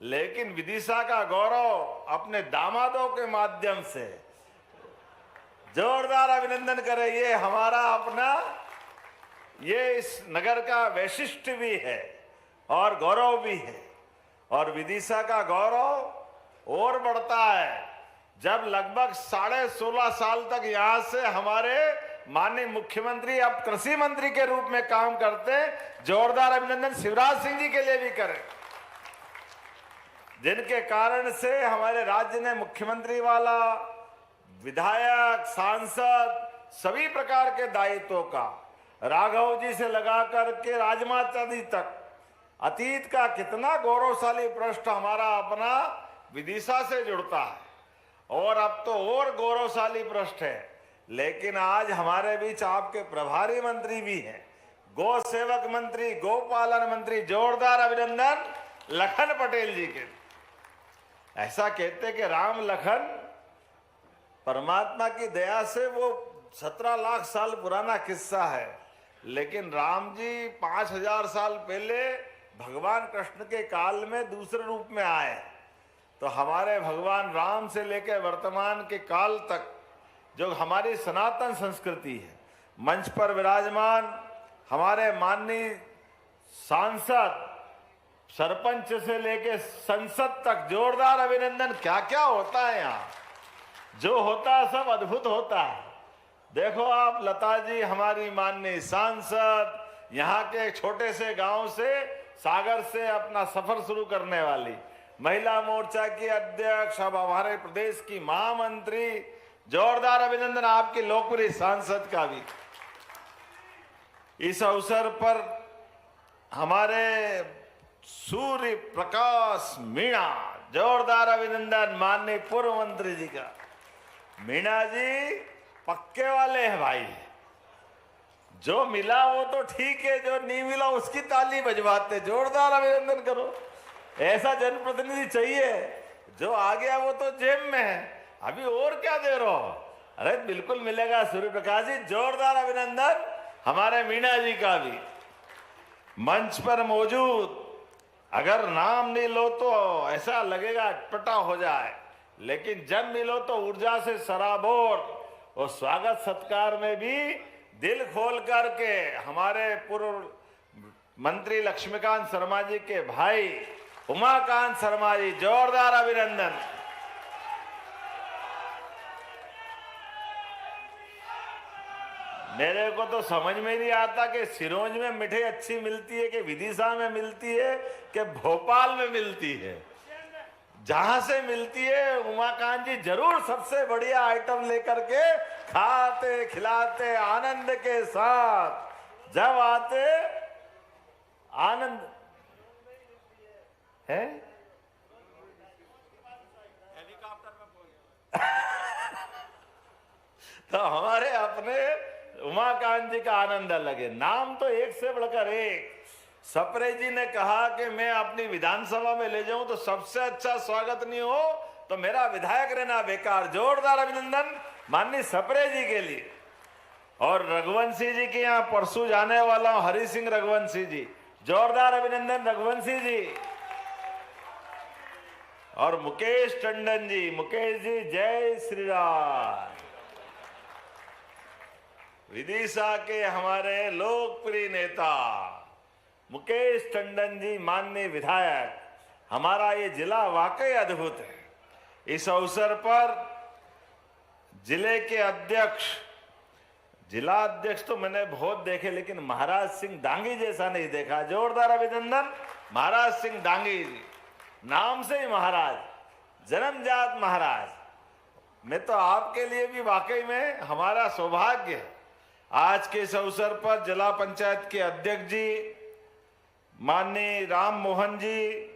लेकिन विदिशा का गौरव अपने दामादों के माध्यम से जोरदार अभिनंदन करें। ये हमारा अपना, ये इस नगर का वैशिष्ट्य भी है और गौरव भी है। और विदिशा का गौरव और बढ़ता है जब लगभग 16.5 साल तक यहां से हमारे माननीय मुख्यमंत्री अब कृषि मंत्री के रूप में काम करते। जोरदार अभिनंदन शिवराज सिंह जी के लिए भी करें, जिनके कारण से हमारे राज्य ने मुख्यमंत्री वाला, विधायक, सांसद सभी प्रकार के दायित्वों का राघव जी से लगा करके राजमाता जी तक अतीत का कितना गौरवशाली पृष्ठ हमारा अपना विदिशा से जुड़ता है। और अब तो और गौरवशाली पृष्ठ है। लेकिन आज हमारे बीच आपके प्रभारी मंत्री भी हैं, गौ सेवक मंत्री, गोपालन मंत्री। जोरदार अभिनंदन लखन पटेल जी के। ऐसा कहते कि राम लखन परमात्मा की दया से वो 17 लाख साल पुराना किस्सा है, लेकिन राम जी 5000 साल पहले भगवान कृष्ण के काल में दूसरे रूप में आए। तो हमारे भगवान राम से लेकर वर्तमान के काल तक जो हमारी सनातन संस्कृति है, मंच पर विराजमान हमारे माननीय सांसद, सरपंच से लेकर संसद तक जोरदार अभिनंदन। क्या क्या होता है यहाँ, जो होता है सब अद्भुत होता है। देखो आप, लता जी हमारी माननीय सांसद, यहाँ के एक छोटे से गांव से, सागर से अपना सफर शुरू करने वाली, महिला मोर्चा की अध्यक्ष, अब हमारे प्रदेश की महामंत्री। जोरदार अभिनंदन आपकी लोकप्रिय सांसद का भी। इस अवसर पर हमारे सूर्य प्रकाश मीणा, जोरदार अभिनंदन माननीय पूर्व मंत्री जी का। मीणा जी पक्के वाले हैं भाई, जो मिला वो तो ठीक है, जो नहीं मिला उसकी ताली बजवाते। जोरदार अभिनंदन करो। ऐसा जनप्रतिनिधि चाहिए, जो आ गया वो तो जेब में है, अभी और क्या दे रहे हो। अरे बिल्कुल मिलेगा सूर्य प्रकाश जी। जोरदार अभिनंदन हमारे मीणा जी का भी। मंच पर मौजूद, अगर नाम नहीं लो तो ऐसा लगेगा अटपटा हो जाए, लेकिन जब मिलो तो ऊर्जा से सराबोर। और स्वागत सत्कार में भी दिल खोल करके हमारे पूर्व मंत्री लक्ष्मीकांत शर्मा जी के भाई उमाकांत शर्मा जी, जोरदार अभिनंदन। मेरे को तो समझ में नहीं आता कि सिरोंज में मिठाई अच्छी मिलती है कि विदिशा में मिलती है कि भोपाल में मिलती है। जहां से मिलती है उमाकांत जी जरूर सबसे बढ़िया आइटम लेकर के खाते खिलाते आनंद के साथ। जब आते आनंद है। तो हमारे अपने उमाकांत जी का आनंद अलग है। नाम तो एक से बढ़कर एक। सप्रे जी ने कहा कि मैं अपनी विधानसभा में ले जाऊं तो सबसे अच्छा स्वागत नहीं हो तो मेरा विधायक रहना बेकार। जोरदार अभिनंदन माननीय सप्रे जी के लिए। और रघुवंशी जी के यहाँ परसों जाने वाला हूं, हरि सिंह रघुवंशी जी, जोरदार अभिनंदन रघुवंशी जी। और मुकेश टंडन जी, मुकेश जी जय श्री राम। विदिशा के हमारे लोकप्रिय नेता मुकेश टंडन जी माननीय विधायक। हमारा ये जिला वाकई अद्भुत है। इस अवसर पर जिले के अध्यक्ष, जिला अध्यक्ष तो मैंने बहुत देखे, लेकिन महाराज सिंह डांगी जैसा नहीं देखा। जोरदार अभिनंदन महाराज सिंह डांगी जी, नाम से ही महाराज, जन्मजात महाराज। मैं तो आपके लिए भी वाकई में हमारा सौभाग्य है। आज के इस अवसर पर जिला पंचायत के अध्यक्ष जी माननीय राम मोहन जी,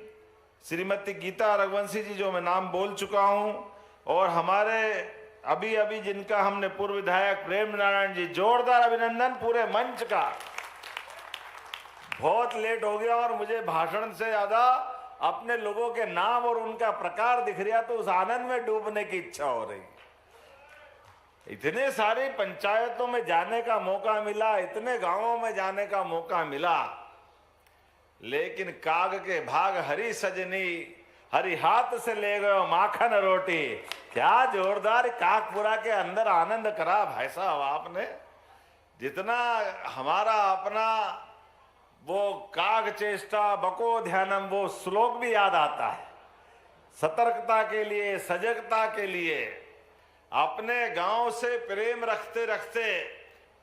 श्रीमती गीता रघुवंशी जी जो मैं नाम बोल चुका हूं, और हमारे अभी अभी जिनका हमने पूर्व विधायक प्रेम नारायण जी, जोरदार अभिनंदन पूरे मंच का। बहुत लेट हो गया और मुझे भाषण से ज्यादा अपने लोगों के नाम और उनका प्रकार दिख रहा, तो उस आनंद में डूबने की इच्छा हो रही। इतने सारी पंचायतों में जाने का मौका मिला, इतने गांवों में जाने का मौका मिला, लेकिन काग के भाग हरी सजनी हरि हाथ से ले गयो माखन रोटी। क्या जोरदार काकपुरा के अंदर आनंद करा भाई साहब आपने। जितना हमारा अपना वो काग चेष्टा बको ध्यानम वो श्लोक भी याद आता है। सतर्कता के लिए, सजगता के लिए, अपने गांव से प्रेम रखते रखते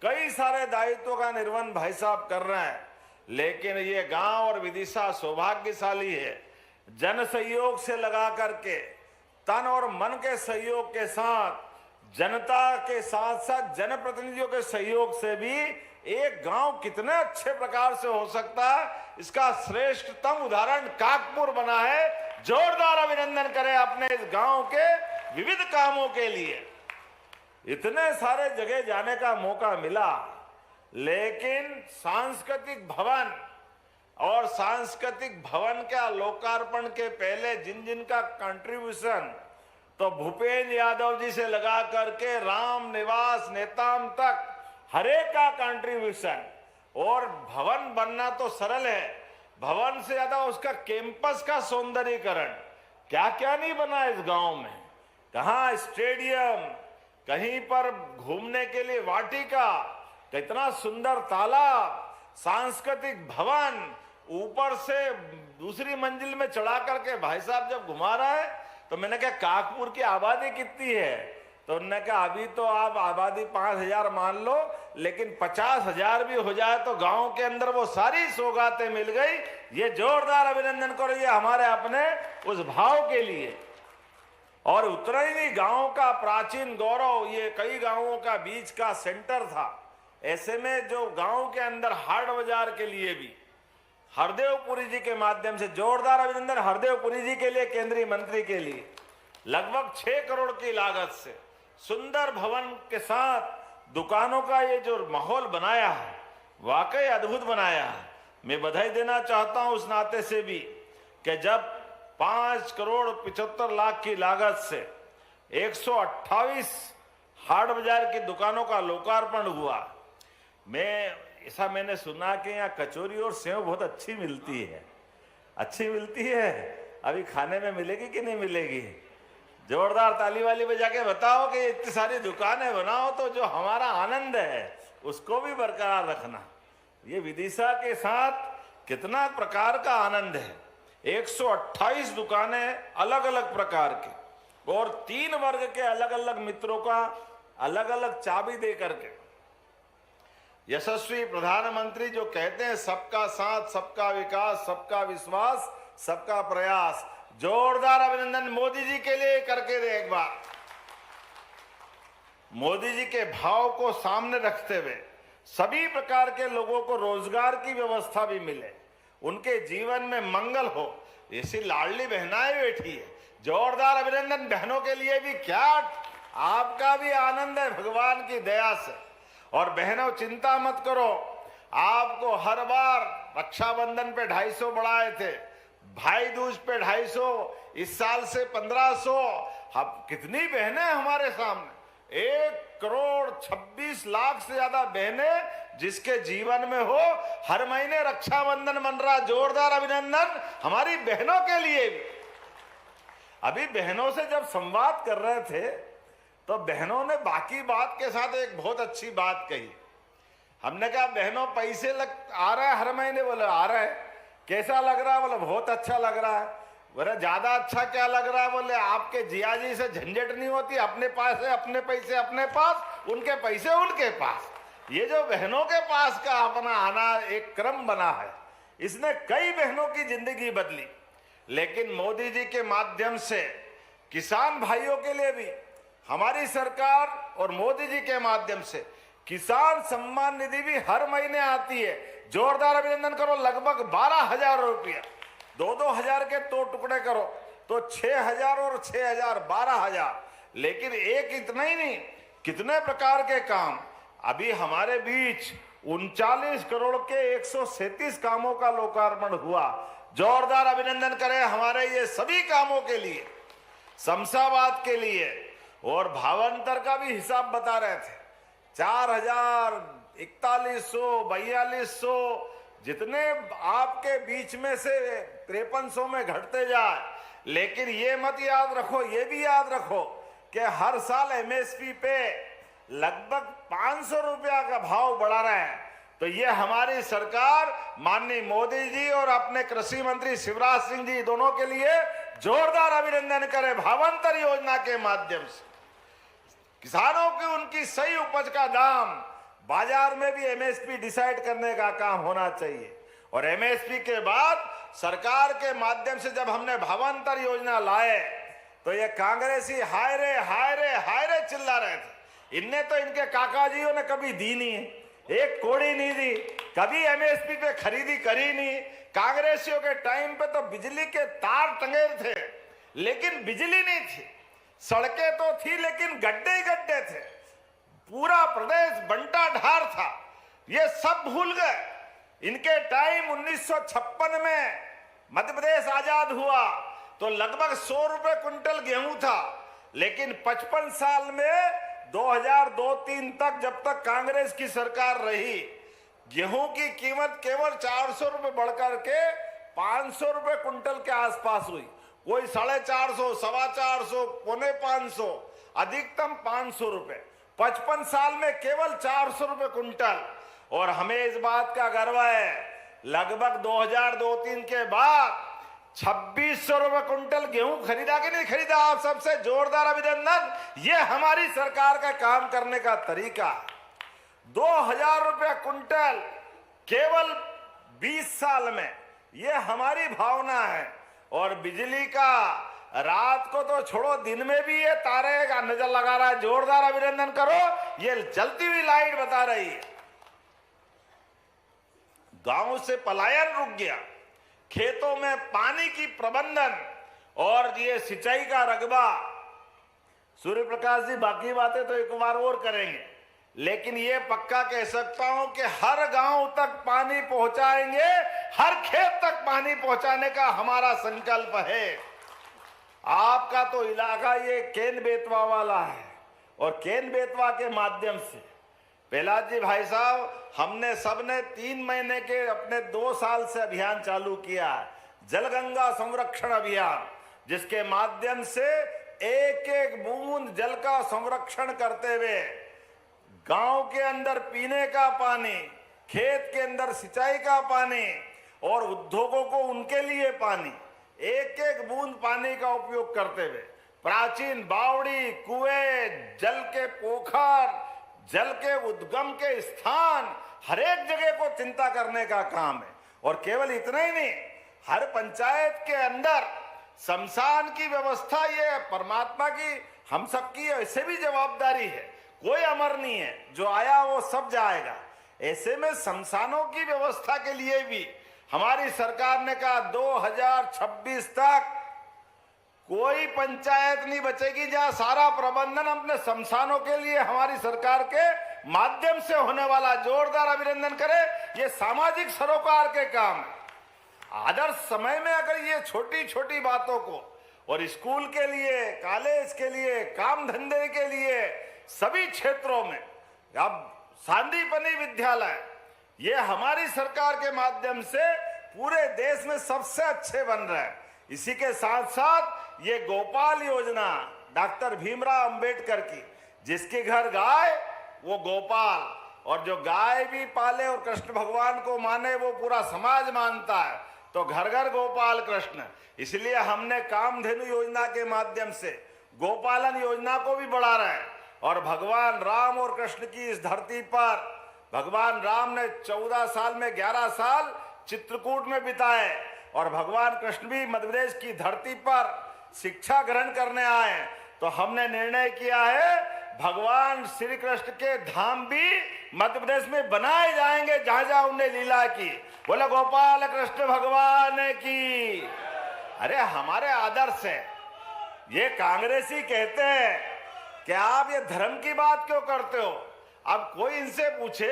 कई सारे दायित्वों का निर्वहन भाई साहब कर रहे हैं। लेकिन ये गांव और विदिशा सौभाग्यशाली है, जन सहयोग से लगा करके, तन और मन के सहयोग के साथ, जनता के साथ साथ जनप्रतिनिधियों के सहयोग से भी एक गांव कितने अच्छे प्रकार से हो सकता है, इसका श्रेष्ठतम उदाहरण काकपुर बना है। जोरदार अभिनंदन करें अपने इस गांव के विविध कामों के लिए। इतने सारे जगह जाने का मौका मिला, लेकिन सांस्कृतिक भवन और सांस्कृतिक भवन का लोकार्पण के पहले जिन जिन का कंट्रीब्यूशन, तो भूपेंद्र यादव जी से लगा करके राम निवास नेताम तक हरेक का कंट्रीब्यूशन। और भवन बनना तो सरल है, भवन से ज्यादा उसका कैंपस का सौंदर्यीकरण, क्या क्या नहीं बना इस गांव में। कहाँ स्टेडियम, कहीं पर घूमने के लिए वाटिका, कितना सुंदर तालाब, सांस्कृतिक भवन, ऊपर से दूसरी मंजिल में चढ़ा करके भाई साहब जब घुमा रहा है तो मैंने कहा काकपुर की आबादी कितनी है, तो उन्होंने कहा अभी तो आप आबादी 5,000 मान लो, लेकिन 50,000 भी हो जाए तो गांव के अंदर वो सारी सौगातें मिल गई। ये जोरदार अभिनंदन करो ये हमारे अपने उस भाव के लिए। और उतना ही नहीं, गांव का प्राचीन गौरव, ये कई गांवों का बीच का सेंटर था। ऐसे में जो गांव के अंदर हाट बाजार के लिए भी हरदेवपुरी जी के माध्यम से, जोरदार अभिनंदन हरदेवपुरी जी के लिए, केंद्रीय मंत्री के लिए, लगभग 6 करोड़ की लागत से सुंदर भवन के साथ दुकानों का ये जो माहौल बनाया है, वाकई अद्भुत बनाया है। मैं बधाई देना चाहता हूं उस नाते से भी कि जब 5 करोड़ 75 लाख की लागत से 128 हाट बाजार की दुकानों का लोकार्पण हुआ। मैंने सुना कि यहाँ कचौरी और सेव बहुत अच्छी मिलती है। अच्छी मिलती है, अभी खाने में मिलेगी कि नहीं मिलेगी? जोरदार ताली वाली बजा के बताओ कि इतनी सारी दुकानें बनाओ तो जो हमारा आनंद है उसको भी बरकरार रखना। ये विदिशा के साथ कितना प्रकार का आनंद है। 128 दुकानें अलग अलग प्रकार के और 3 वर्ग के अलग अलग मित्रों का अलग अलग चाबी दे करके यशस्वी प्रधानमंत्री जो कहते हैं सबका साथ, सबका विकास, सबका विश्वास, सबका प्रयास। जोरदार अभिनंदन मोदी जी के लिए करके दे एक बार। मोदी जी के भाव को सामने रखते हुए सभी प्रकार के लोगों को रोजगार की व्यवस्था भी मिले, उनके जीवन में मंगल हो, ऐसी लाडली बहनाएं बैठी है। जोरदार अभिनंदन बहनों के लिए भी। क्या आपका भी आनंद है भगवान की दया से। और बहनों चिंता मत करो, आपको हर बार रक्षाबंधन पे 250 बढ़ाए थे, भाई दूज पे 250, इस साल से 1500। अब कितनी बहनें हमारे सामने, 1 करोड़ 26 लाख से ज्यादा बहनें जिसके जीवन में हो हर महीने रक्षाबंधन मन रहा। जोरदार अभिनंदन हमारी बहनों के लिए भी। अभी बहनों से जब संवाद कर रहे थे तो बहनों ने बाकी बात के साथ एक बहुत अच्छी बात कही। हमने कहा बहनों पैसे आ रहा है हर महीने? बोले आ रहा है। कैसा लग रहा है? बोले बहुत अच्छा लग रहा है। बोले ज्यादा अच्छा क्या लग रहा है? बोले आपके जिया जी से झंझट नहीं होती, अपने पास है, अपने पैसे अपने पास, उनके पैसे उनके पास। ये जो बहनों के पास का अपना आना एक क्रम बना है, इसने कई बहनों की जिंदगी बदली। लेकिन मोदी जी के माध्यम से किसान भाइयों के लिए भी हमारी सरकार और मोदी जी के माध्यम से किसान सम्मान निधि भी हर महीने आती है। जोरदार अभिनंदन करो। लगभग 12,000 रुपया, 2-2 हजार के 2 टुकड़े करो तो 6,000 और 6,000 12,000। लेकिन एक इतना ही नहीं, कितने प्रकार के काम। अभी हमारे बीच 39 करोड़ के 137 कामों का लोकार्पण हुआ। जोरदार अभिनंदन करें हमारे ये सभी कामों के लिए, शमशाबाद के लिए। और भावांतर का भी हिसाब बता रहे थे, 4,000, 4100, 4200 जितने आपके बीच में से 5300 में घटते जाए, लेकिन ये मत याद रखो, ये भी याद रखो कि हर साल एमएसपी पे लगभग 500 रुपया का भाव बढ़ा रहे हैं। तो ये हमारी सरकार माननीय मोदी जी और अपने कृषि मंत्री शिवराज सिंह जी दोनों के लिए जोरदार अभिनंदन करें। भावांतर योजना के माध्यम से किसानों की उनकी सही उपज का दाम बाजार में भी एमएसपी डिसाइड करने का काम होना चाहिए। और एमएसपी के बाद सरकार के माध्यम से जब हमने भावांतर योजना लाए तो ये कांग्रेसी हाय रे हाय रे हाय रे चिल्ला रहे थे। इनने तो इनके काकाजियों ने कभी दी नहीं है, एक कोड़ी नहीं दी, कभी एमएसपी पे खरीदी करी नहीं। कांग्रेसियों के टाइम पे तो बिजली के तार टंगे थे लेकिन बिजली नहीं थी, सड़कें तो थी लेकिन गड्ढे ही गड्ढे थे, पूरा प्रदेश बंटा ढार था। ये सब भूल गए। इनके टाइम 1956 में मध्य प्रदेश आजाद हुआ तो लगभग 100 रुपए क्विंटल गेहूं था, लेकिन 55 साल में 2002-03 तक जब तक कांग्रेस की सरकार रही गेहूं की कीमत केवल 400 रुपए बढ़कर के 500 रुपए क्विंटल के आसपास हुई। कोई 450, 425, 450, अधिकतम 500 रुपए। 55 साल में केवल 400 रुपए क्विंटल। और हमें इस बात का गर्व है, लगभग 2002-03 के बाद 2600 रुपए क्विंटल गेहूं खरीदा कि नहीं खरीदा? आप सबसे जोरदार अभिनंदन। ये हमारी सरकार का काम करने का तरीका है। 2000 रुपया क्विंटल केवल 20 साल में, ये हमारी भावना है। और बिजली का रात को तो छोड़ो, दिन में भी ये तारे का नजर लगा रहा है। जोरदार अभिनंदन करो। ये जलती हुई लाइट बता रही है। गांव से पलायन रुक गया, खेतों में पानी की प्रबंधन और ये सिंचाई का रकबा। सूर्य प्रकाश जी बाकी बातें तो एक बार और करेंगे, लेकिन ये पक्का कह सकता हूं कि हर गांव तक पानी पहुंचाएंगे, हर खेत तक पानी पहुंचाने का हमारा संकल्प है। आपका तो इलाका ये केन बेतवा वाला है और केन बेतवा के माध्यम से प्रहलाद जी भाई साहब, हमने सबने 3 महीने के अपने 2 साल से अभियान चालू किया है, जलगंगा संरक्षण अभियान, जिसके माध्यम से एक एक बूंद जल का संरक्षण करते हुए गांव के अंदर पीने का पानी, खेत के अंदर सिंचाई का पानी और उद्योगों को उनके लिए पानी, एक एक बूंद पानी का उपयोग करते हुए प्राचीन बावड़ी, कुएं, जल के पोखर, जल के उद्गम के स्थान, हर एक जगह को चिंता करने का काम है। और केवल इतना ही नहीं, हर पंचायत के अंदर शमशान की व्यवस्था, ये परमात्मा की हम सबकी ऐसे भी जवाबदारी है। कोई अमर नहीं है, जो आया वो सब जाएगा। ऐसे में शमशानों की व्यवस्था के लिए भी हमारी सरकार ने कहा 2026 तक कोई पंचायत नहीं बचेगी जहां सारा प्रबंधन अपने शमशानों के लिए हमारी सरकार के माध्यम से होने वाला। जोरदार अभिनंदन करें। ये सामाजिक सरोकार के काम है। आदर्श समय में अगर ये छोटी छोटी बातों को और स्कूल के लिए, कॉलेज के लिए, काम धंधे के लिए सभी क्षेत्रों में, अब सांदीपनी विद्यालय ये हमारी सरकार के माध्यम से पूरे देश में सबसे अच्छे बन रहे हैं। इसी के साथ साथ ये गोपाल योजना डॉक्टर भीमराव अंबेडकर की, जिसके घर गाय वो गोपाल, और जो गाय भी पाले और कृष्ण भगवान को माने वो पूरा समाज मानता है, तो घर घर गोपाल कृष्ण। इसलिए हमने कामधेनु योजना के माध्यम से गोपालन योजना को भी बढ़ा रहे हैं। और भगवान राम और कृष्ण की इस धरती पर भगवान राम ने 14 साल में 11 साल चित्रकूट में बिताए और भगवान कृष्ण भी मध्य प्रदेश की धरती पर शिक्षा ग्रहण करने आए। तो हमने निर्णय किया है भगवान श्री कृष्ण के धाम भी मध्य प्रदेश में बनाए जाएंगे, जहां जहां उन्हें लीला की। बोले गोपाल कृष्ण भगवान की। अरे हमारे आदर्श है। ये कांग्रेसी कहते हैं कि आप ये धर्म की बात क्यों करते हो? अब कोई इनसे पूछे,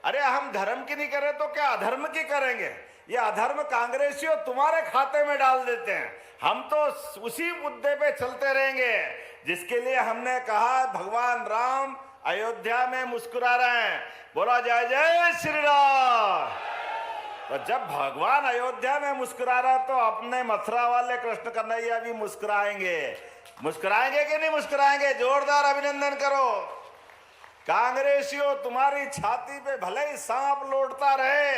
अरे हम धर्म की नहीं करें तो क्या अधर्म की करेंगे? ये अधर्म कांग्रेसियों तुम्हारे खाते में डाल देते हैं। हम तो उसी मुद्दे पे चलते रहेंगे जिसके लिए हमने कहा भगवान राम अयोध्या में मुस्कुरा रहे हैं। बोला जय जय श्री राम। तो जब भगवान अयोध्या में मुस्कुरा रहा तो अपने मथुरा वाले कृष्ण कन्हैया भी मुस्कुराएंगे। मुस्कुराएंगे कि नहीं मुस्कुराएंगे? जोरदार अभिनंदन करो। कांग्रेसियों, तुम्हारी छाती पे भले ही सांप लौटता रहे,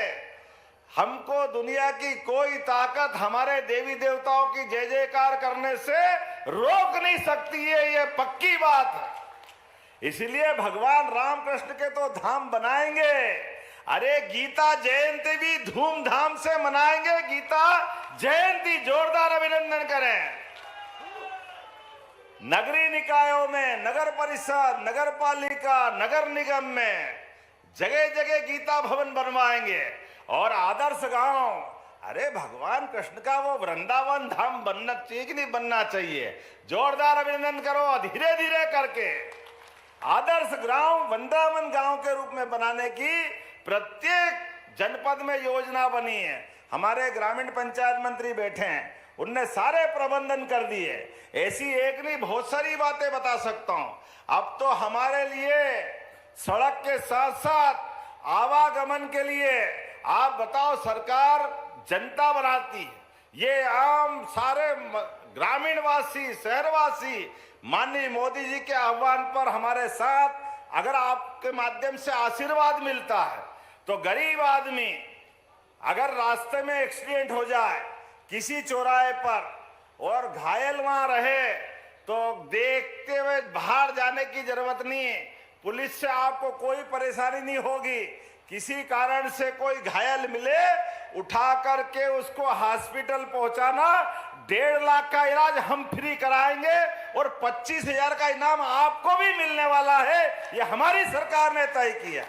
हमको दुनिया की कोई ताकत हमारे देवी देवताओं की जय जयकार करने से रोक नहीं सकती है, ये पक्की बात है। इसलिए भगवान रामकृष्ण के तो धाम बनाएंगे। अरे गीता जयंती भी धूमधाम से मनाएंगे। गीता जयंती, जोरदार अभिनंदन करें। नगरीय निकायों में, नगर परिषद, नगर पालिका, नगर निगम में जगह जगह गीता भवन बनवाएंगे। और आदर्श गांव, अरे भगवान कृष्ण का वो वृंदावन धाम बनना चाहिए कि नहीं बनना चाहिए? जोरदार अभिनंदन करो। धीरे धीरे करके आदर्श गांव वृंदावन गांव के रूप में बनाने की प्रत्येक जनपद में योजना बनी है। हमारे ग्रामीण पंचायत मंत्री बैठे हैं, उनने सारे प्रबंधन कर दिए। ऐसी एक नहीं बहुत सारी बातें बता सकता हूं। अब तो हमारे लिए सड़क के साथ साथ आवागमन के लिए आप बताओ, सरकार जनता बनाती है। ये आम सारे ग्रामीणवासी, शहरवासी माननीय मोदी जी के आह्वान पर हमारे साथ अगर आपके माध्यम से आशीर्वाद मिलता है तो गरीब आदमी अगर रास्ते में एक्सीडेंट हो जाए किसी चौराहे पर और घायल वहां रहे तो देखते हुए बाहर जाने की जरूरत नहीं है। पुलिस से आपको कोई परेशानी नहीं होगी। किसी कारण से कोई घायल मिले, उठा करके उसको हॉस्पिटल पहुंचाना, 1.5 लाख का इलाज हम फ्री कराएंगे और 25,000 का इनाम आपको भी मिलने वाला है। ये हमारी सरकार ने तय किया।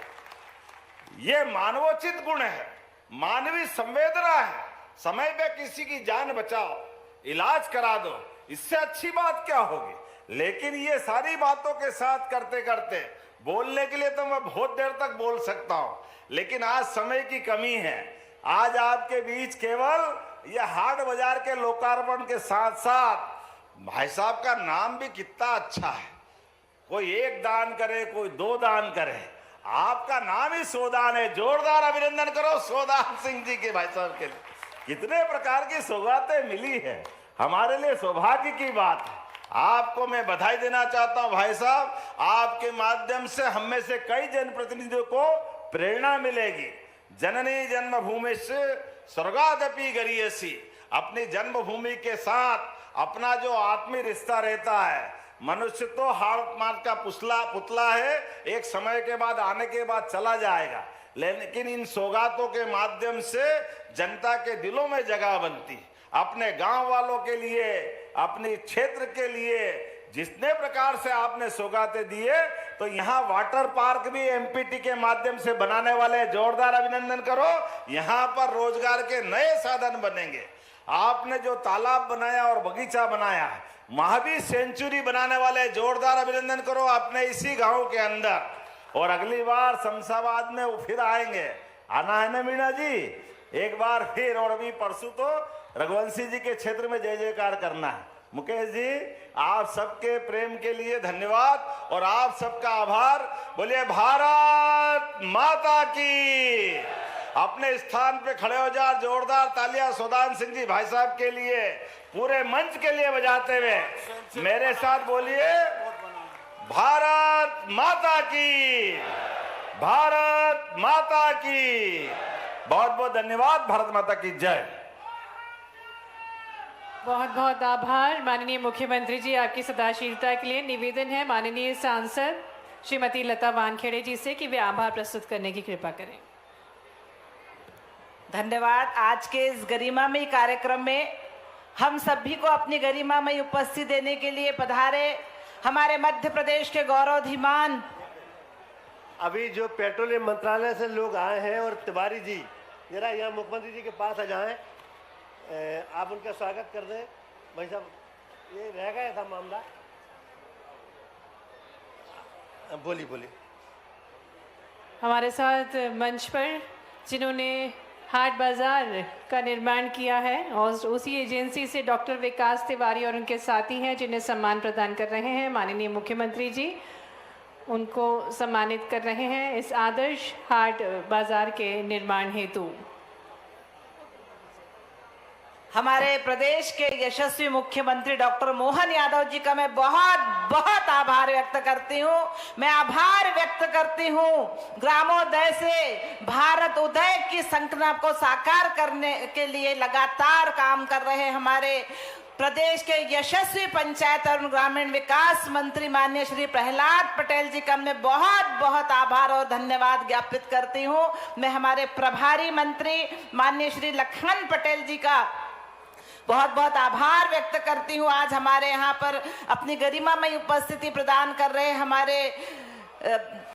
ये मानवोचित गुण है, मानवीय संवेदना है। समय पे किसी की जान बचाओ, इलाज करा दो, इससे अच्छी बात क्या होगी? लेकिन ये सारी बातों के साथ करते करते बोलने के लिए तो मैं बहुत देर तक बोल सकता हूं, लेकिन आज समय की कमी है। आज आपके बीच केवल ये हाट बाजार के लोकार्पण के साथ साथ भाई साहब का नाम भी कितना अच्छा है। कोई 1 दान करे, कोई 2 दान करे, आपका नाम ही सोदान है। जोरदार अभिनंदन करो सोदान सिंह जी के, भाई साहब के लिए कितने प्रकार की सौगातें मिली है। हमारे लिए सौभाग्य की बात है। आपको मैं बधाई देना चाहता हूं भाई साहब। आपके माध्यम से हम में से कई जनप्रतिनिधियों को प्रेरणा मिलेगी। जननी जन्मभूमि से स्वर्गादपि गरीयसी, अपनी जन्मभूमि के साथ अपना जो आत्मीय रिश्ता रहता है। मनुष्य तो हाथ मार का पुतला है, एक समय के बाद आने के बाद चला जाएगा, लेकिन इन सौगातों के माध्यम से जनता के दिलों में जगह बनती। अपने गांव वालों के लिए, अपने क्षेत्र के लिए जितने प्रकार से आपने सौगातें दिए, तो यहाँ वाटर पार्क भी एमपीटी के माध्यम से बनाने वाले, जोरदार अभिनंदन करो। यहाँ पर रोजगार के नए साधन बनेंगे। आपने जो तालाब बनाया और बगीचा बनाया, महावीर सेंचुरी बनाने वाले, जोरदार अभिनंदन करो अपने इसी गांव के अंदर। और अगली बार शमशाबाद में वो फिर आएंगे, आना है ना मीणा जी? एक बार फिर। और अभी परसों तो रघुवंशी जी के क्षेत्र में जय जयकार करना है। मुकेश जी, आप सबके प्रेम के लिए धन्यवाद और आप सबका आभार। बोलिए भारत माता की। अपने स्थान पे खड़े हो जा, जोरदार तालियां सोदान सिंह जी भाई साहब के लिए, पूरे मंच के लिए बजाते हुए मेरे साथ बोलिए भारत माता की, भारत माता की। बहुत बहुत धन्यवाद। भारत माता की जय। बहुत बहुत आभार माननीय मुख्यमंत्री जी, आपकी सदाशीलता के लिए। निवेदन है माननीय सांसद श्रीमती लता वानखेड़े जी से कि वे आभार प्रस्तुत करने की कृपा करें। धन्यवाद। आज के इस गरिमामय कार्यक्रम में हम सभी को अपनी गरिमामय उपस्थिति देने के लिए पधारे हमारे मध्य प्रदेश के गौरवधीमान, अभी जो पेट्रोलियम मंत्रालय से लोग आए हैं, और तिवारी जी जरा यहाँ मुख्यमंत्री जी के पास आ जाएं, आप उनका स्वागत कर दें। भाई साहब, ये रह गया था मामला, बोली बोली। हमारे साथ मंच पर जिन्होंने हाट बाजार का निर्माण किया है और उसी एजेंसी से डॉक्टर विकास तिवारी और उनके साथी हैं जिन्हें सम्मान प्रदान कर रहे हैं माननीय मुख्यमंत्री जी, उनको सम्मानित कर रहे हैं इस आदर्श हाट बाजार के निर्माण हेतु। हमारे प्रदेश के यशस्वी मुख्यमंत्री डॉक्टर मोहन यादव जी का मैं बहुत बहुत आभार व्यक्त करती हूँ। मैं आभार व्यक्त करती हूँ ग्रामोदय से भारत उदय की संकल्प को साकार करने के लिए लगातार काम कर रहे हमारे प्रदेश के यशस्वी पंचायत और ग्रामीण विकास मंत्री माननीय श्री प्रहलाद पटेल जी का मैं बहुत बहुत आभार और धन्यवाद ज्ञापित करती हूँ। मैं हमारे प्रभारी मंत्री माननीय श्री लखन पटेल जी का बहुत बहुत आभार व्यक्त करती हूँ। आज हमारे यहाँ पर अपनी गरिमामय उपस्थिति प्रदान कर रहे हमारे